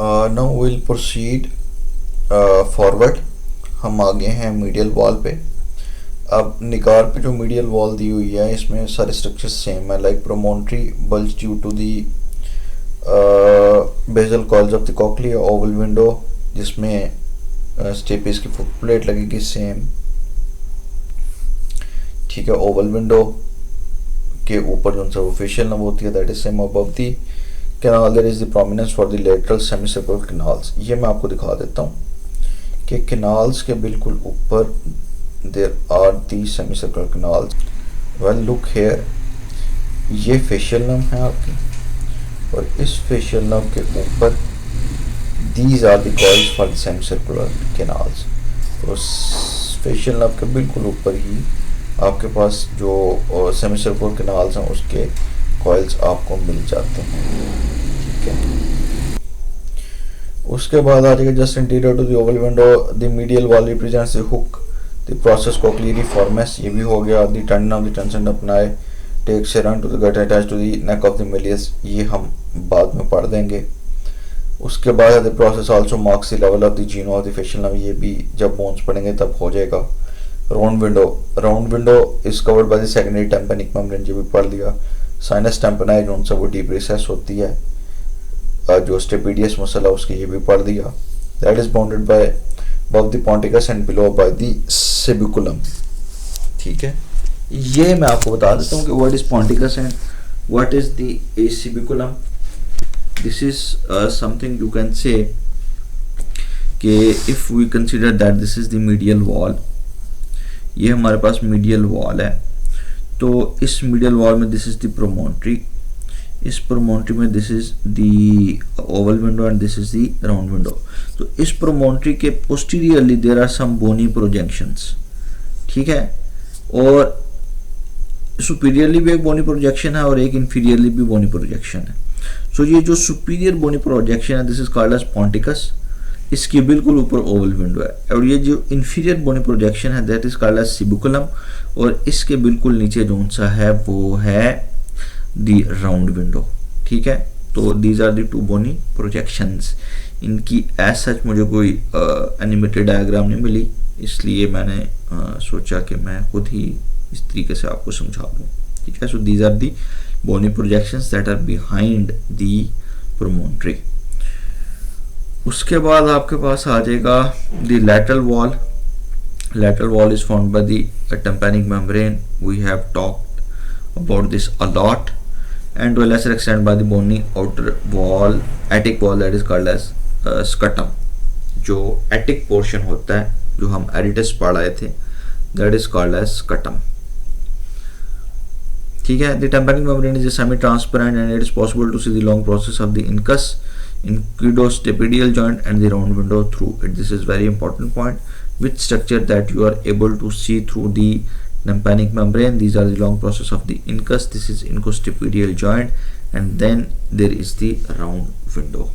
Now will proceed forward. हम आगे हैं मीडियल वॉल पे। अब निगार पे जो मीडियल वॉल दी हुई है इसमें सारे स्ट्रक्चर्स सेम है, like promontory bulge due to the basal coils of the cochlea, oval window जिसमें स्टेपिस की फुट प्लेट लगेगी सेम, ठीक है। ओवल विंडो के ऊपर जो सा वो फेशियल नब होती है that is same above the canal there is the prominence for the lateral semicircular canals. ये मैं आपको दिखा देता हूँ कि कैनाल्स के बिल्कुल ऊपर there are the semicircular canals. Well look here, ये फेशियल नब है आपकी और इस फेशियल नब के ऊपर these are the coils for the semicircular canals. तो फेशियल नब के बिल्कुल ऊपर ही आपके पास जो सेमीसर्कुलर कैनाल्स हैं उसके कॉइल्स आपको मिल जाते हैं, ठीक है। उसके बाद आ जाएगा just interior to the oval window the medial wall represents the hook the process cochleariformis. ये भी हो गया। The turn of the tension अपनाए टेक से run to the gut attach to the neck of the malleus, ये हम बाद में पढ़ देंगे। उसके बाद the process also marks the level of the genu of the facial nerve, ये भी जब बोन्स पढ़ेंगे तब हो जाएगा। Round window is covered by the secondary tympanic membrane, ये भी पढ़ लिया। साइनस टेम्पेनाई जो उनसे वो डीप रिसेस होती है, जो स्टेपिडियस मसल है उसकी, ये भी पढ़ दिया। That is bounded by above the ponticus and below by the cebiculum, ठीक है। ये मैं आपको बता देता हूँ कि what is ponticus and what is the cebiculum. This is something you can say कि if we consider that this is the medial wall, ये हमारे पास medial wall है, तो इस medial wall में this is the promontory, इस promontory में this is the oval window and this is the round window. तो इस promontory के posteriorly there are some bony projections, ठीक है, और superiorly भी एक bony projection है और एक inferiorly भी bony projection है। So ये जो superior bony projection है this is called as ponticus, इसके बिल्कुल ऊपर ओवल विंडो है, और ये जो inferior bony projection है that is called as cebiculum, और इसके बिल्कुल नीचे जो सा है वो है दी राउंड विंडो, ठीक है। तो these are the two bony projections. इनकी एज सच मुझे कोई एनिमेटेड डायग्राम नहीं मिली, इसलिए मैंने सोचा कि मैं खुद ही इस तरीके से आपको समझा दूँ, ठीक है। So these are the bony projections that are behind the promontory. उसके बाद आपके पास आ जाएगा the lateral wall. Lateral wall is formed by the tympanic membrane. We have talked about this a lot, and to a lesser extent by the bony outer wall, attic wall, that is called as scutum. जो attic portion होता है, जो हम Aretus पढ़ रहे थे, that is called as scutum. ठीक है। The tympanic membrane is semi-transparent and it is possible to see the long process of the incus, incudostapedial joint and the round window through it. This is very important point. Which structure that you are able to see through the tympanic membrane? These are the long process of the incus. This is incustapedial joint, and then there is the round window.